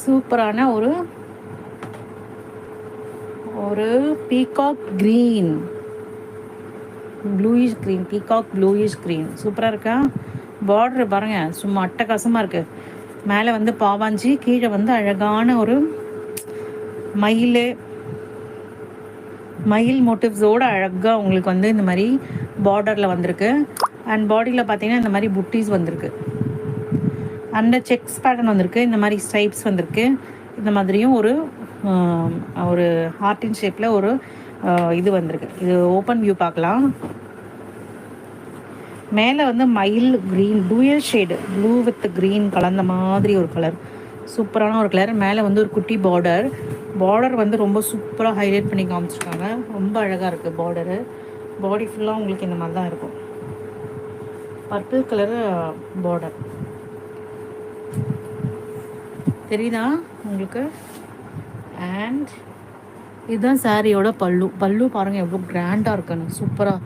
சூப்பரான ஒரு ஒரு peacock green, bluish green, peacock bluish green சூப்பராக இருக்கா. பார்டர் பாருங்கள், சும்மா அட்டகாசமாக இருக்குது. மேலே வந்து பாவாஞ்சி, கீழே வந்து அழகான ஒரு மயில் மோட்டிவ்ஸோடு அழகாக உங்களுக்கு வந்து இந்த மாதிரி பார்டரில் வந்திருக்கு. அண்ட் பாடியில் பார்த்தீங்கன்னா இந்த மாதிரி புட்டிஸ் வந்திருக்கு. அந்த செக்ஸ் பேட்டர்ன் வந்திருக்கு. இந்த மாதிரி ஸ்ட்ரைப்ஸ் வந்திருக்கு. இந்த மாதிரியும் ஒரு ஹார்ட்டின் ஷேப்பில் ஒரு இது வந்திருக்கு. இது ஓப்பன் வியூ பார்க்கலாம். மேலே வந்து மயில் green, dual shade, blue with green கலந்த மாதிரி ஒரு கலர், சூப்பரான ஒரு கலர். மேலே வந்து ஒரு குட்டி பார்டர் வந்து ரொம்ப சூப்பராக ஹைலைட் பண்ணி காமிச்சிருக்காங்க. ரொம்ப அழகாக இருக்குது பார்டரு. பாடி ஃபுல்லாக உங்களுக்கு இந்த மாதிரி தான் இருக்கும். பர்பிள் கலரு பார்டர் தெரியுதா உங்களுக்கு? அண்ட் இதுதான் சாரியோட பல்லு பாருங்கள் எவ்வளோ கிராண்டாக இருக்குன்னு. சூப்பராக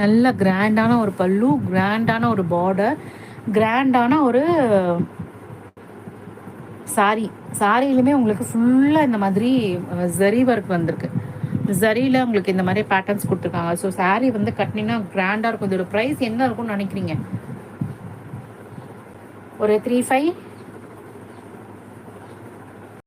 நல்ல கிராண்டான ஒரு பல்லு, கிராண்டான ஒரு பார்டர், கிராண்டான ஒரு சாரியிலுமே உங்களுக்கு ஃபுல்லாக இந்த மாதிரி ஜரி ஒர்க் வந்திருக்கு. ஜரியில் உங்களுக்கு இந்த மாதிரி பேட்டர்ன்ஸ் கொடுத்துருக்காங்க. ஸோ சாரீ வந்து கட்டினீங்கன்னா கிராண்டாக இருக்கும். இதோட ப்ரைஸ் என்ன இருக்கும்னு நினைக்கிறீங்க? ஒரு 3,500